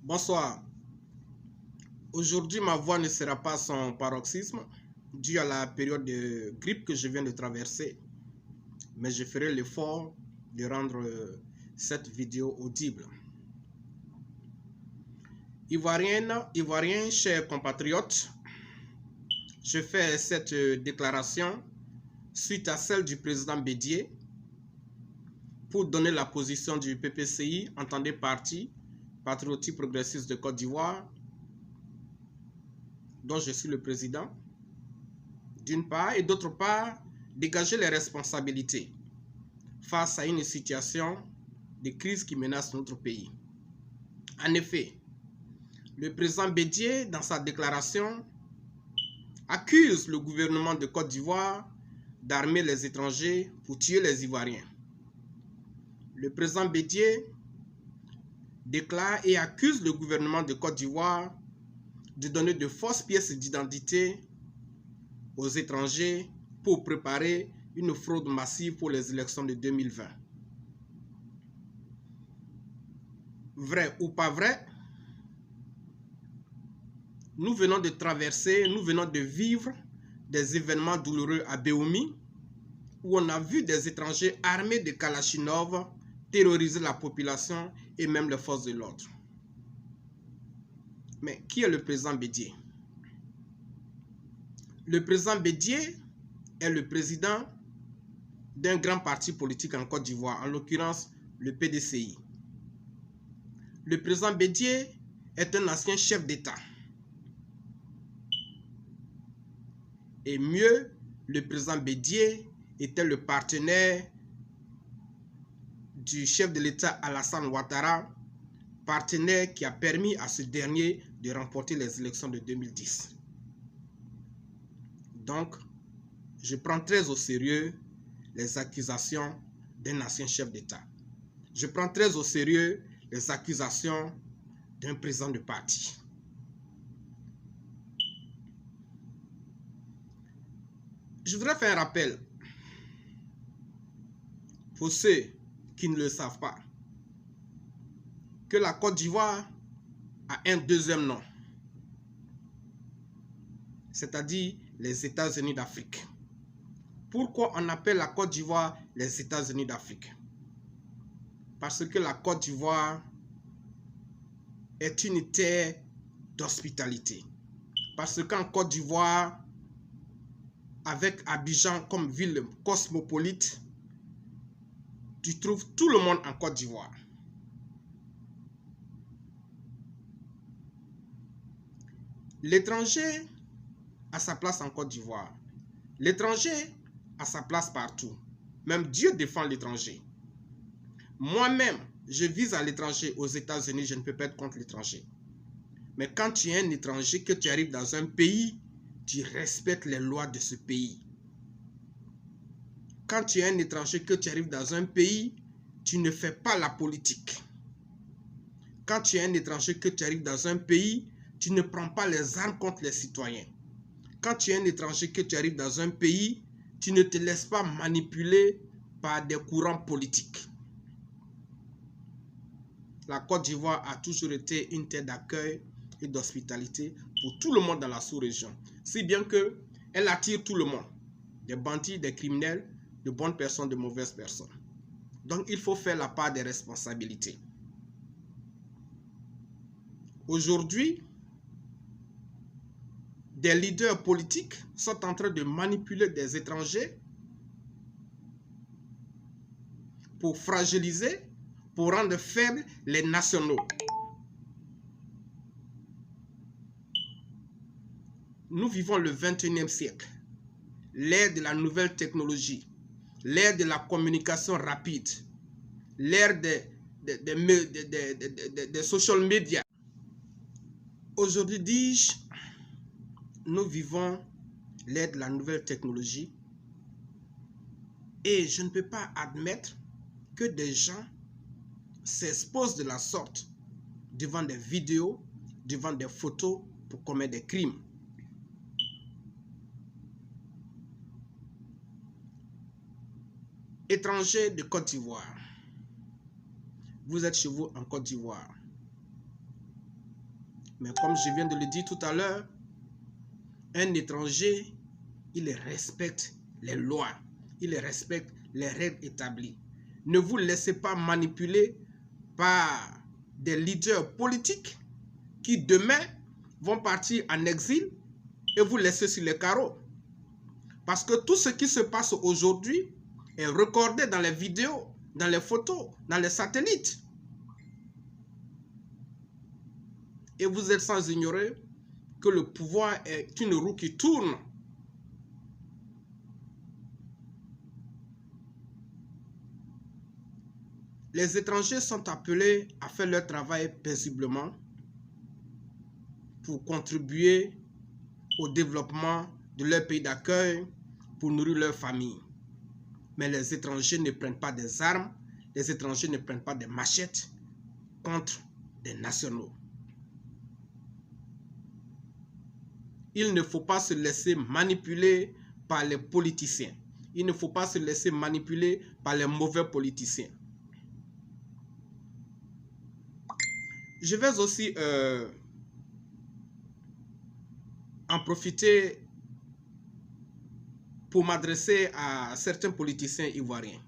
Bonsoir. Aujourd'hui, ma voix ne sera pas sans paroxysme, dû à la période de grippe que je viens de traverser, mais je ferai l'effort de rendre cette vidéo audible. Ivoiriens, chers compatriotes, je fais cette déclaration suite à celle du président Bédié pour donner la position du PPCI, entendez Parti patriotique progressiste de Côte d'Ivoire, dont je suis le président, d'une part, et d'autre part, dégager les responsabilités face à une situation de crise qui menace notre pays. En effet, le président Bédié, dans sa déclaration, accuse le gouvernement de Côte d'Ivoire d'armer les étrangers pour tuer les Ivoiriens. Le président Bédié déclare et accuse le gouvernement de Côte d'Ivoire de donner de fausses pièces d'identité aux étrangers pour préparer une fraude massive pour les élections de 2020. Vrai ou pas vrai, nous venons de vivre des événements douloureux à Béoumi, où on a vu des étrangers armés de Kalachnikov terroriser la population et même les forces de l'ordre. Mais qui est le président Bédié? Le président Bédié est le président d'un grand parti politique en Côte d'Ivoire, en l'occurrence le PDCI. Le président Bédié est un ancien chef d'État. Et mieux, le président Bédié était le partenaire du chef de l'État Alassane Ouattara, partenaire qui a permis à ce dernier de remporter les élections de 2010. Donc, je prends très au sérieux les accusations d'un ancien chef d'État. Je prends très au sérieux les accusations d'un président de parti. Je voudrais faire un rappel pour ceux qui ne le savent pas, que la Côte d'Ivoire a un deuxième nom, c'est-à-dire les États-Unis d'Afrique. Pourquoi on appelle la Côte d'Ivoire les États-Unis d'Afrique? Parce que la Côte d'Ivoire est une terre d'hospitalité. Parce qu'en Côte d'Ivoire, avec Abidjan comme ville cosmopolite, tu trouves tout le monde en Côte d'Ivoire. L'étranger a sa place en Côte d'Ivoire. L'étranger a sa place partout. Même Dieu défend l'étranger. Moi-même, je vis à l'étranger, aux États-Unis, je ne peux pas être contre l'étranger. Mais quand tu es un étranger, que tu arrives dans un pays, tu respectes les lois de ce pays. Quand tu es un étranger, que tu arrives dans un pays, tu ne fais pas la politique. Quand tu es un étranger, que tu arrives dans un pays, tu ne prends pas les armes contre les citoyens. Quand tu es un étranger, que tu arrives dans un pays, tu ne te laisses pas manipuler par des courants politiques. La Côte d'Ivoire a toujours été une terre d'accueil et d'hospitalité pour tout le monde dans la sous-région. Si bien qu'elle attire tout le monde. Des bandits, des criminels, de bonnes personnes, de mauvaises personnes. Donc il faut faire la part des responsabilités. Aujourd'hui, des leaders politiques sont en train de manipuler des étrangers pour fragiliser, pour rendre faibles les nationaux. Nous vivons le 21e siècle, l'ère de la nouvelle technologie, l'ère de la communication rapide, l'ère des social media. Aujourd'hui, dis-je, nous vivons l'ère de la nouvelle technologie et je ne peux pas admettre que des gens s'exposent de la sorte devant des vidéos, devant des photos pour commettre des crimes. Étrangers de Côte d'Ivoire, vous êtes chez vous en Côte d'Ivoire. Mais comme je viens de le dire tout à l'heure, un étranger, il respecte les lois, il respecte les règles établies. Ne vous laissez pas manipuler par des leaders politiques qui demain vont partir en exil et vous laisser sur les carreaux. Parce que tout ce qui se passe aujourd'hui est recordé dans les vidéos, dans les photos, dans les satellites. Et vous êtes sans ignorer que le pouvoir est une roue qui tourne. Les étrangers sont appelés à faire leur travail paisiblement pour contribuer au développement de leur pays d'accueil, pour nourrir leur famille. Mais les étrangers ne prennent pas des armes, les étrangers ne prennent pas des machettes contre des nationaux. Il ne faut pas se laisser manipuler par les politiciens. Il ne faut pas se laisser manipuler par les mauvais politiciens. Je vais aussi en profiter pour m'adresser à certains politiciens ivoiriens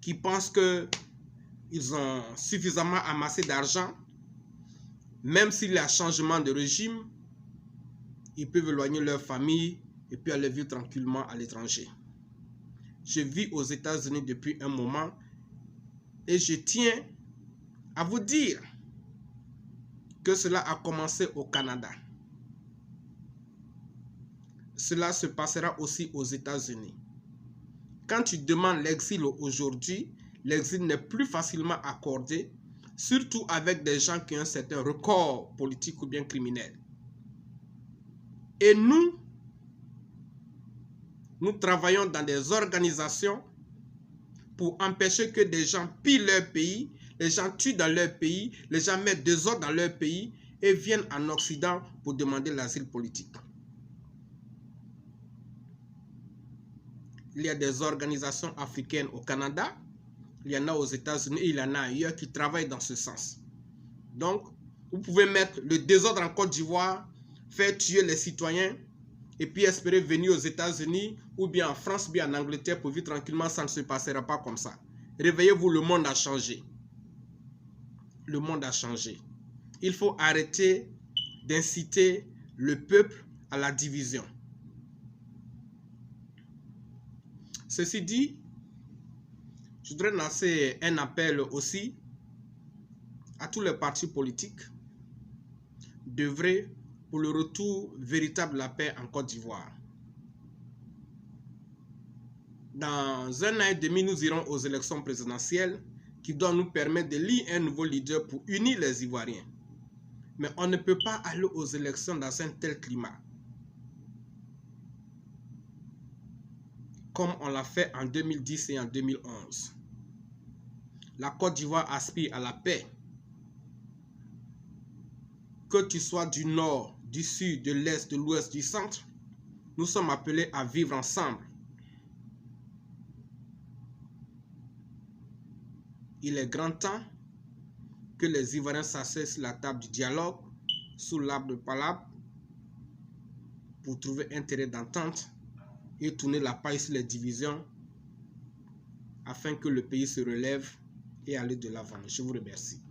qui pensent qu'ils ont suffisamment amassé d'argent. Même s'il y a changement de régime, ils peuvent éloigner leur famille et puis aller vivre tranquillement à l'étranger. Je vis aux États-Unis depuis un moment et je tiens à vous dire que cela a commencé au Canada. Cela se passera aussi aux États-Unis. Quand tu demandes l'exil aujourd'hui, l'exil n'est plus facilement accordé, surtout avec des gens qui ont un certain record politique ou bien criminel. Et nous travaillons dans des organisations pour empêcher que des gens pillent leur pays, les gens tuent dans leur pays, les gens mettent des ordres dans leur pays et viennent en Occident pour demander l'asile politique. Il y a des organisations africaines au Canada, il y en a aux États-Unis, il y en a ailleurs qui travaillent dans ce sens. Donc, vous pouvez mettre le désordre en Côte d'Ivoire, faire tuer les citoyens et puis espérer venir aux États-Unis ou bien en France, bien en Angleterre pour vivre tranquillement, ça ne se passera pas comme ça. Réveillez-vous, le monde a changé. Le monde a changé. Il faut arrêter d'inciter le peuple à la division. Ceci dit, je voudrais lancer un appel aussi à tous les partis politiques d'œuvrer pour le retour véritable de la paix en Côte d'Ivoire. Dans un an et demi, nous irons aux élections présidentielles qui doivent nous permettre d'élire un nouveau leader pour unir les Ivoiriens. Mais on ne peut pas aller aux élections dans un tel climat. Comme on l'a fait en 2010 et en 2011. La Côte d'Ivoire aspire à la paix. Que tu sois du nord, du sud, de l'est, de l'ouest, du centre, nous sommes appelés à vivre ensemble. Il est grand temps que les Ivoiriens s'asseyent sur la table du dialogue, sous l'arbre de palabre, pour trouver un terrain d'entente et tourner la paille sur les divisions afin que le pays se relève et aller de l'avant. Je vous remercie.